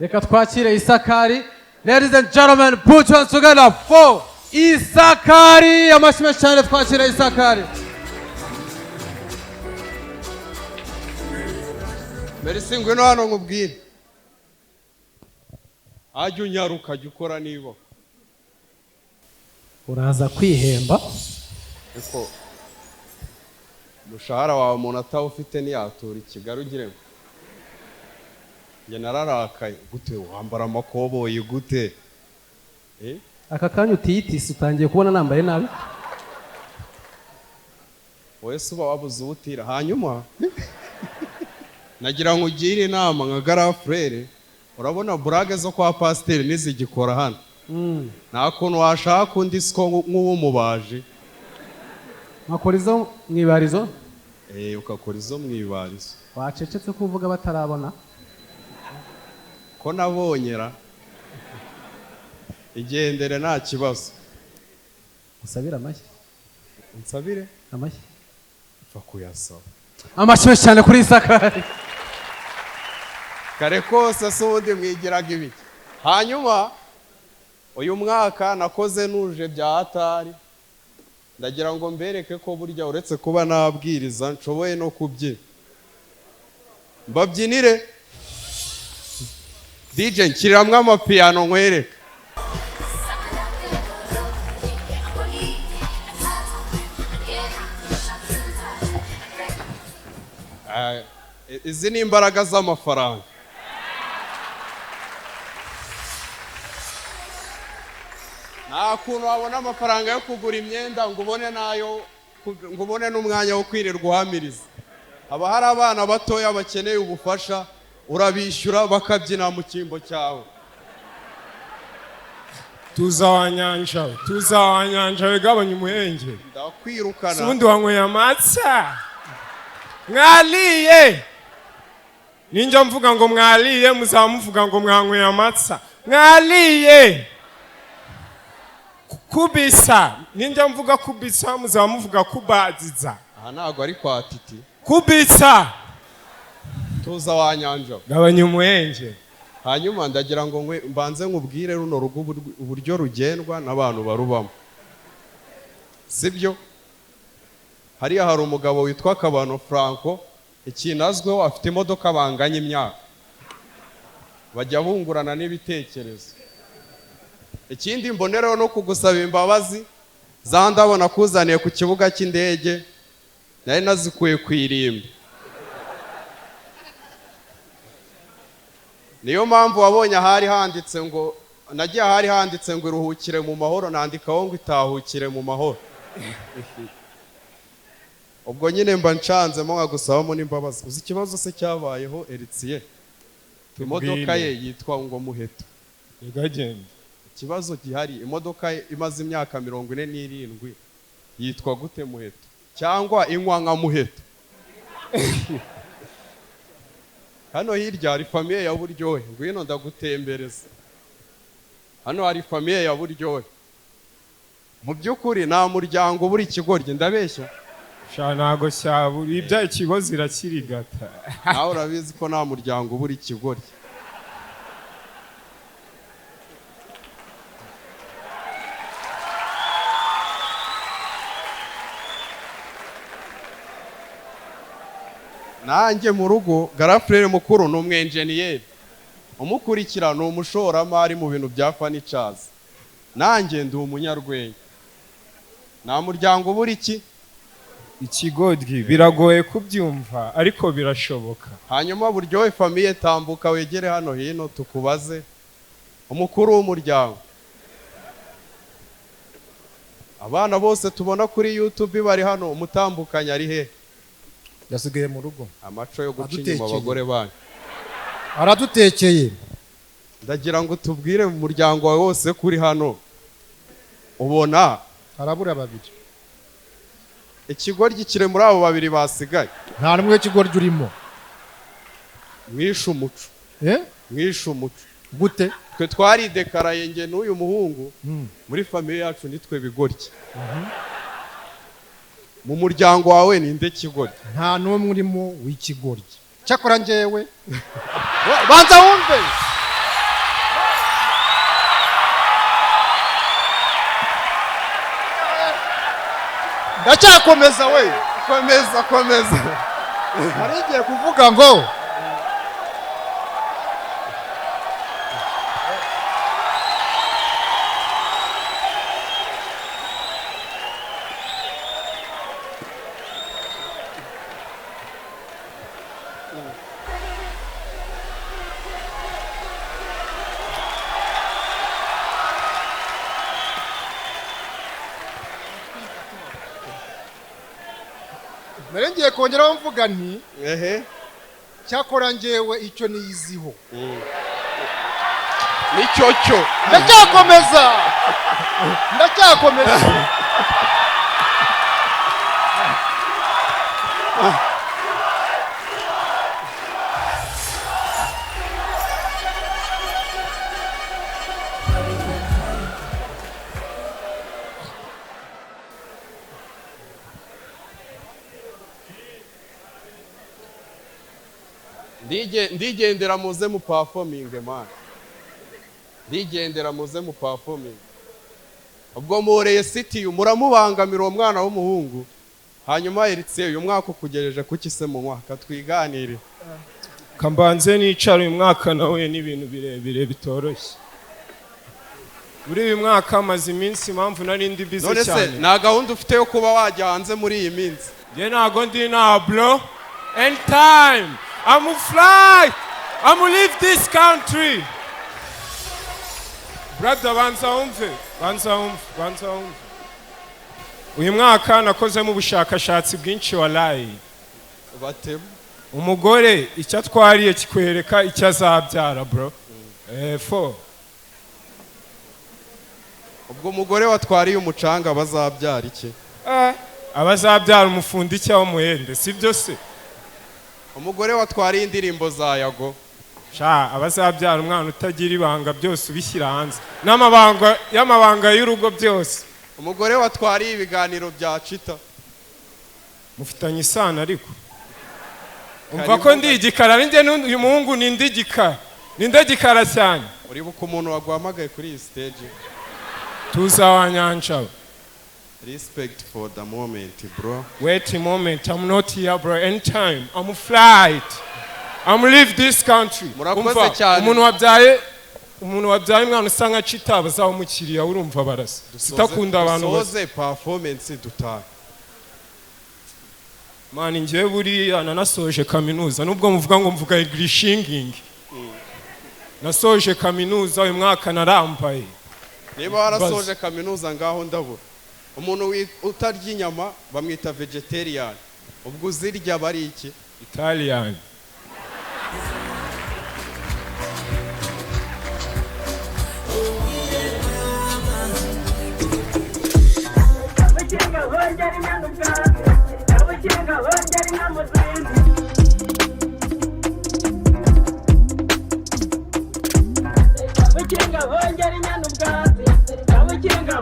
Reka twakire Isakari. Ladies and gentlemen, put your hands together for Isakari. Amashyi cyane twakire Isakari. Merci ngwino hano nkubwire. Ajya unyaruka jya ukora nibo. Uraza kwihemba. Eko mushahara wawe umuntu atawufite niyatura Kigali ugiremo. Nge nararakaye gute wambara amakoboyi gute? Aka kanya utiyitise utangiye kubona nambaye nabi. Wowe suba wabuze ubutira hanyuma nagira ngo ugire inama nka garafrere urabona burage zo kwa pasteur nizigikora hano. Nta kuntu washaka undi siko nk'uwo mubaje. Makora izo mwibarizo? Ukakora izo mwibarizo. Wacecetse kuvuga batarabona? Ko nabonyera igendere nta kibazo. Usabira amashyi. Unsabire amashyi. Fa kuyasaba. Amashyi cyane kuri Isakari. Kare kose sundi mwigiraga ibiki. Hanyuma uyu mwaka nakoze nuje bya hatari. Ndagira ngo mbereke ko burya uretse kuba nabwiriza nshoboye no kubyina. Mbabyinire. DJ nshyiramwe amapiano nkwereka. Izi ni imbaraga z'amafaranga. Nta kuntu wabona amafaranga yo kugura imyenda ngo ubone nayo ngo ubone n'umwanya wo kwirirwa uhamiriza. Haba hari abana batoya bakeneye ubufasha urabishyura bakabyina mu cyimbo cyawe. Tuza wa nyanja wegabanya umuhenge. Ndakwirukana. Sundi wanyweye amatsa. Mwaliye. Ninja mvuga ngo mwaliye muzamuvuga ngo mwanyweye amatsa. Mwaliye. Kubisa. Ninja mvuga kubisa muzamuvuga kubaziza. Aha ntago ari kwa titi. Kubisa. Tuza wa nyanja. Gabanya umuhenge. Hanyuma ndagira ngo mbanze nkubwire runo rugo uburyo rugendwa n'abantu barubamo. Sibyo? Hariya hari umugabo witwa Kabano Franco, ikinazweho afite imodoka banganya imyaka. Bajya bungurana n'ibitekerezo. Ikindi mbonereho no kugusaba imbabazi za ndabona kuzaniye ku kibuga cy'indege nari nazikuye kwirimba. Niyo mpamvu wabonye ahari handitse ngo nagiye ahari handitse ngo iruhukire mu mahoro nandikaho ngo itahukire mu mahoro. Ubwo nyine mba nshanzemo nkagusabamo n'imbabazi. Uzi ikibazo se cyabayeho Eritsiye? Imodoka ye yitwa ngo Muheto. Igagenda. Ikibazo gihari imodoka imaze imyaka 47 yitwa gute Muheto? Cyangwa inywa nka Muheto? Hano hirya hari famiye ya Buryohe, ngwino ndagutembereza. Hano hari famiye ya Buryohe. Mu byukuri nta muryango buri kigorye ndabeshya. Nago cyaburi ibya ikigozi irakirigata. Nawe urabizi ko nta muryango buri kigorye. Nanjye mu rugo garafrere mukuru n'umwenjeniyeri. Umukurikira ni umushoramari mu bintu bya furnitures. Nanjye ndi umunyarwenya. Nta muryango buri ki ikigodwi biragoye kubyumva ariko birashoboka. Hanyuma Buryohe famiye tambuka wegere hano hino tukubaze umukuru w'umuryango. Abana bose tubona kuri YouTube bari hano umutambukanya ari he? Yasigaye mu rugo. Amaco yo guca inyuma abagore banyu. Aradutekeye. Ndagira ngo tubwire mu muryango wawe wose kuri hano. Ubona harabura babiri. Ikigoryi kire muri abo babiri basigaye. Nta numwe ikigoryi urimo. Mwishe umuco. Eh? Mwishe umuco. gute twe twari dekaraye nge n'uyu muhungu muri famille yacu nitwe bigoryi mu muryango wawe ninde kigoryi nta n'umwe urimo w'ikigoryi cyakora njyewe banza wumve ndacyakomeza we komeza hari igiye kuvuga ngo ngiye kongeraho mvuga nti cyakora njyewe icyo niyiziho nicyo cyo ndacyakomeza ndigendera muze mu performing man ndigendera muze mu performing ubwo mureye city muramubangamira uwo mwana w'umuhungu hanyuma eritse uyu mwaka ukugereje kuki se mu mwaka twiganire kambanze nicara uyu mwaka nawe n'ibintu birebire bitoroshye muri uyu mwaka amaze iminsi impamvu nari ndi busy cyane none se nta gahunda ufite yo kuba wajya hanze muri iyi minsi njye ntago ndi na bro anytime I'm gonna fly. I'm gonna leave this country. Brother, banza umve. Uyu mwaka nakozemo ubushakashatsi bwinshi walayi. Batemu. Umugore icyo atwariye kikwereka icyo azabyara bro. For. Ubwo umugore watwariye umucanga bazabyara iki? Abazabyara umufundi cyangwa umuhende, sibyo se? Umugore watwariye indirimbo za Yago abazabyara umwana utagira ibanga byose ubishyira hanze y'amabanga y'urugo byose umugore watwariye ibiganiro bya Cita mufitanye isano ariko umva ko ndi igikara ninjye uyu muhungu ni ndi igikara cyane uribuka umuntu waguhamagaye kuri iyi stage tuza wanyanja respect for the moment bro wait a moment I'm not here bro anytime I'm flight I'm leave this country murakoze cyane umuntu wabyaye umwana usa nka Cita bazamukiriya urumva barasa sitakunda abantu bose performance dutaha mani ngiye buriya nanasoje kaminuza nubwo muvuga ngo mvuga Englishing nasoje kaminuza uyu mwaka narambaye niba warasoje kaminuza ngaho ndabura umuntu utarya inyama bamwita vegetarian ubwo uzirya bari iki Italian Kabukinga